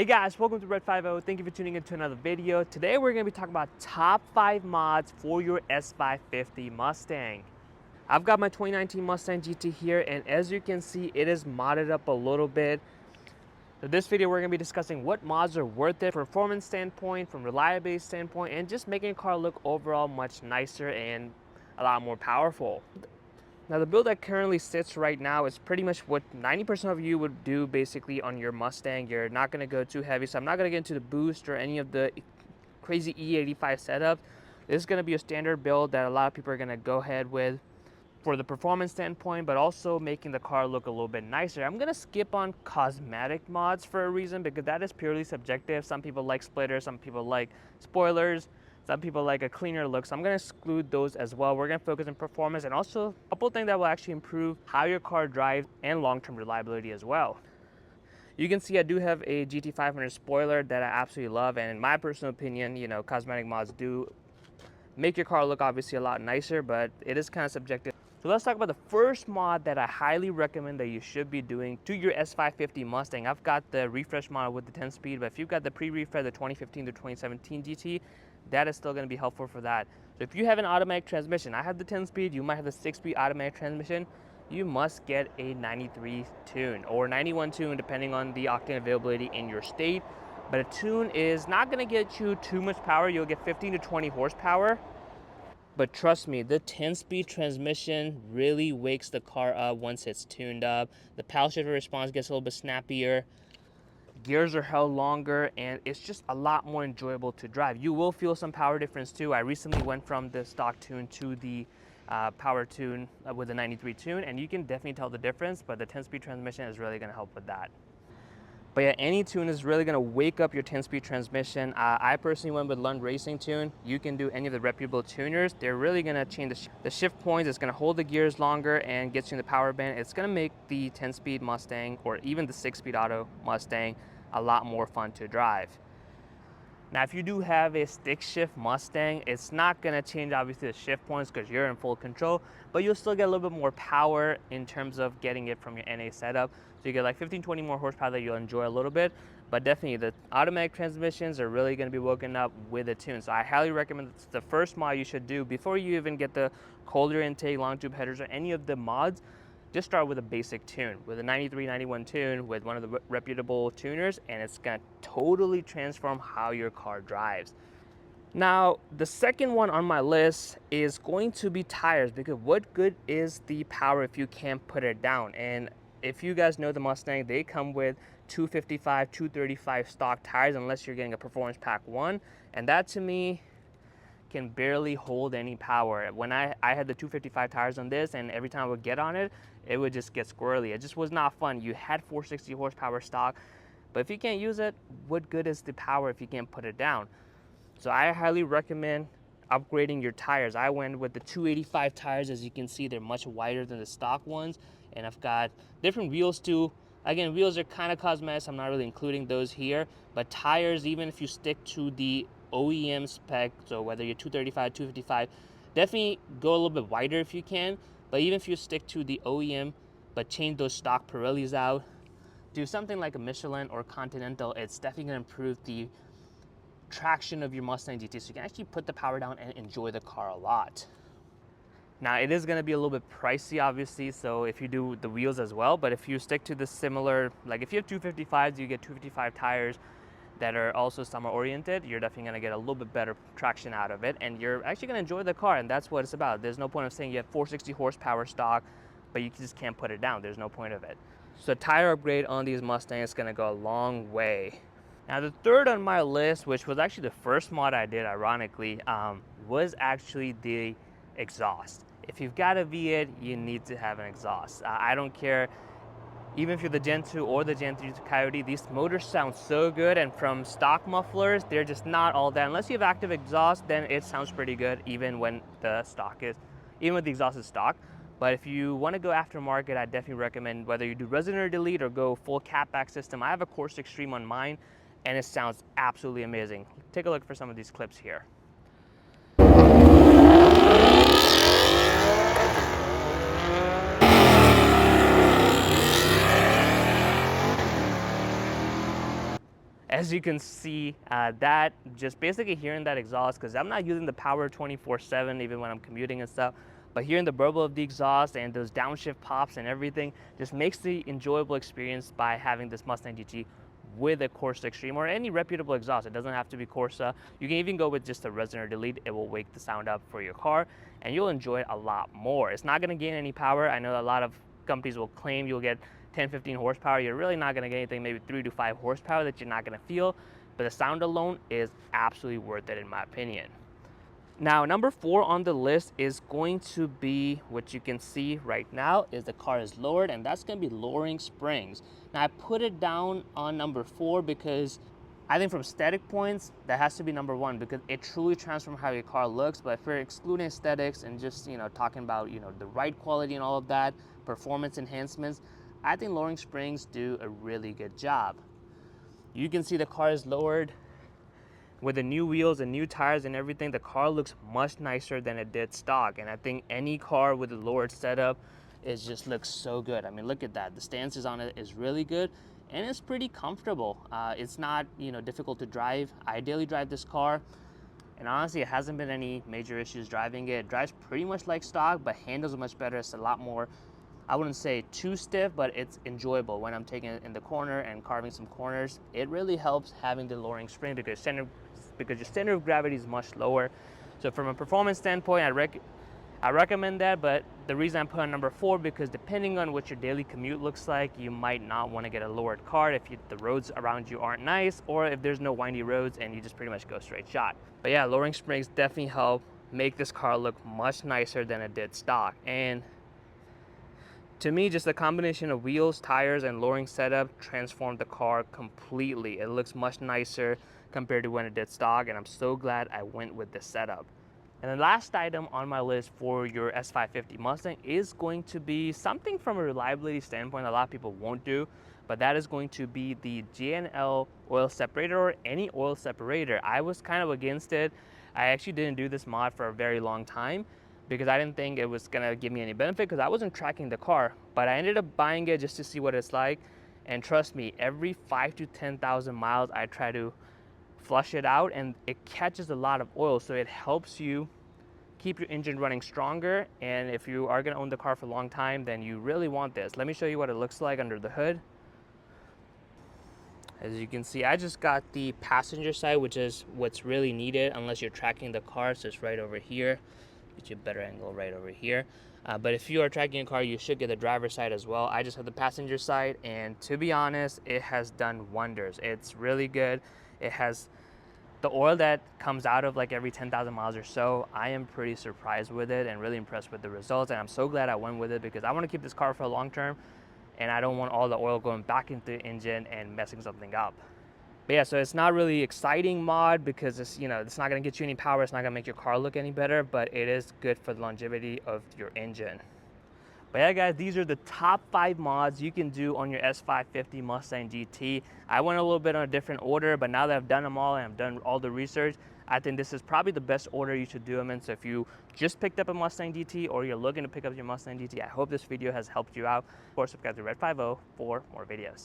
Hey guys, welcome to Red 50. Thank you for tuning into another video. Today we're going to be talking about top 5 mods for your S550 Mustang. I've got my 2019 Mustang GT here, and as you can see, it is modded up a little bit. So this video we're going to be discussing what mods are worth it from a performance standpoint, from reliability standpoint, and just making a car look overall much nicer and a lot more powerful. Now the build that currently sits right now is pretty much what 90% of you would do basically on your Mustang. You're not going to go too heavy, so I'm not going to get into the boost or any of the crazy E85 setup. This is going to be a standard build that a lot of people are going to go ahead with for the performance standpoint, but also making the car look a little bit nicer. I'm going to skip on cosmetic mods for a reason, because that is purely subjective. Some people like splitters, some people like spoilers, some people like a cleaner look, so I'm going to exclude those as well. We're going to focus on performance and also a couple things that will actually improve how your car drives and long-term reliability as well. You can see I do have a GT500 spoiler that I absolutely love, and in my personal opinion, you know, cosmetic mods do make your car look obviously a lot nicer, but it is kind of subjective. So let's talk about the first mod that I highly recommend that you should be doing to your S550 Mustang. I've got the refresh model with the 10-speed, but if you've got the pre-refresh, the 2015 to 2017 GT, that is still going to be helpful for that. So if you have an automatic transmission, I have the 10-speed, you might have the 6-speed automatic transmission, you must get a 93 tune or 91 tune depending on the octane availability in your state. But a tune is not going to get you too much power. You'll get 15 to 20 horsepower. But trust me, the 10-speed transmission really wakes the car up once it's tuned up. The paddle shifter response gets a little bit snappier. Gears are held longer, and it's just a lot more enjoyable to drive. You will feel some power difference too. I recently went from the stock tune to the power tune with the 93 tune, and you can definitely tell the difference, but the 10-speed transmission is really going to help with that. But yeah, any tune is really gonna wake up your 10-speed transmission. I personally went with Lund Racing tune. You can do any of the reputable tuners. They're really gonna change the shift points. It's gonna hold the gears longer and get you in the power band. It's gonna make the 10-speed Mustang or even the 6-speed auto Mustang a lot more fun to drive. Now, if you do have a stick shift Mustang, it's not gonna change obviously the shift points because you're in full control, but you'll still get a little bit more power in terms of getting it from your NA setup. So you get like 15, 20 more horsepower that you'll enjoy a little bit, but definitely the automatic transmissions are really gonna be woken up with a tune. So I highly recommend it's the first mod you should do before you even get the colder intake, long tube headers, or any of the mods. Just start with a basic tune, with a 93, 91 tune, with one of the reputable tuners, and it's gonna totally transform how your car drives. Now, the second one on my list is going to be tires, because what good is the power if you can't put it down? And if you guys know the Mustang, they come with 255, 235 stock tires, unless you're getting a Performance Pack 1, and that to me can barely hold any power. When I had the 255 tires on this, and every time I would get on it, it would just get squirrely. It just was not fun. You had 460 horsepower stock, but if you can't use it, what good is the power if you can't put it down? So I highly recommend upgrading your tires. I went with the 285 tires. As you can see, they're much wider than the stock ones, and I've got different wheels too. Again, wheels are kind of cosmetic, I'm not really including those here, but tires, even if you stick to the OEM spec, so whether you're 235, 255, definitely go a little bit wider if you can, but even if you stick to the OEM, but change those stock Pirellis out, do something like a Michelin or Continental, it's definitely gonna improve the traction of your Mustang GT, so you can actually put the power down and enjoy the car a lot. Now, it is going to be a little bit pricey, obviously, so if you do the wheels as well, but if you stick to the similar, like if you have 255s, you get 255 tires that are also summer oriented, you're definitely going to get a little bit better traction out of it, and you're actually going to enjoy the car, and that's what it's about. There's no point of saying you have 460 horsepower stock, but you just can't put it down. There's no point of it. So a tire upgrade on these Mustangs is going to go a long way. Now, the third on my list, which was actually the first mod I did, ironically, was actually the exhaust. If you've got a V8, you need to have an exhaust. I don't care, even if you're the Gen 2 or the Gen 3 Coyote, these motors sound so good, and from stock mufflers, they're just not all that. Unless you have active exhaust, then it sounds pretty good, even when the exhaust is stock. But if you want to go aftermarket, I definitely recommend whether you do resident or delete or go full catback system. I have a Course Extreme on mine, and it sounds absolutely amazing. Take a look for some of these clips here. As you can see, that just basically hearing that exhaust, because I'm not using the power 24/7 even when I'm commuting and stuff, but hearing the burble of the exhaust and those downshift pops and everything just makes the enjoyable experience by having this Mustang GT with a Corsa Extreme or any reputable exhaust. It doesn't have to be Corsa. You can even go with just a Resonant Delete. It will wake the sound up for your car and you'll enjoy it a lot more. It's not gonna gain any power. I know a lot of companies will claim you'll get 10, 15 horsepower. You're really not gonna get anything, maybe 3 to 5 horsepower that you're not gonna feel, but the sound alone is absolutely worth it in my opinion. Now, number 4 on the list is going to be what you can see right now is the car is lowered, and that's going to be lowering springs. Now, I put it down on number 4 because I think from aesthetic points, that has to be number 1 because it truly transforms how your car looks. But if we're excluding aesthetics and just, talking about, the ride quality and all of that, performance enhancements, I think lowering springs do a really good job. You can see the car is lowered. With the new wheels and new tires and everything, the car looks much nicer than it did stock. And I think any car with a lowered setup, it just looks so good. I mean, look at that. The stances on it is really good and it's pretty comfortable. It's not, difficult to drive. I daily drive this car and honestly, it hasn't been any major issues driving it. It drives pretty much like stock, but handles much better. It's a lot more, I wouldn't say too stiff, but it's enjoyable when I'm taking it in the corner and carving some corners. It really helps having the lowering spring because your center of gravity is much lower. So from a performance standpoint, I recommend that, but the reason I put on number 4 because depending on what your daily commute looks like, you might not want to get a lowered car if the roads around you aren't nice, or if there's no windy roads and you just pretty much go straight shot. But yeah, lowering springs definitely help make this car look much nicer than it did stock. And to me, just the combination of wheels, tires, and lowering setup transformed the car completely. It looks much nicer compared to when it did stock, and I'm so glad I went with this setup. And the last item on my list for your S550 Mustang is going to be something from a reliability standpoint a lot of people won't do, but that is going to be the GNL oil separator or any oil separator. I was kind of against it. I actually didn't do this mod for a very long time because I didn't think it was gonna give me any benefit because I wasn't tracking the car, but I ended up buying it just to see what it's like. And trust me, every 5 to 10,000 miles I try to flush it out and it catches a lot of oil, so it helps you keep your engine running stronger. And if you are gonna own the car for a long time, then you really want this. Let me show you what it looks like under the hood. As you can see, I just got the passenger side, which is what's really needed unless you're tracking the car, so it's right over here. Get you a better angle right over here. But if you are tracking a car, you should get the driver's side as well. I just have the passenger side, and to be honest, it has done wonders. It's really good. It has the oil that comes out of like every 10,000 miles or so. I am pretty surprised with it and really impressed with the results, and I'm so glad I went with it because I want to keep this car for a long term, and I don't want all the oil going back into the engine and messing something up. But yeah, so it's not really exciting mod because it's, it's not gonna get you any power, it's not gonna make your car look any better, but it is good for the longevity of your engine. But yeah guys, these are the top 5 mods you can do on your S550 Mustang GT. I went a little bit on a different order, but now that I've done them all and I've done all the research, I think this is probably the best order you should do them in. So if you just picked up a Mustang GT or you're looking to pick up your Mustang GT, I hope this video has helped you out. Of course, subscribe to Red 50 for more videos.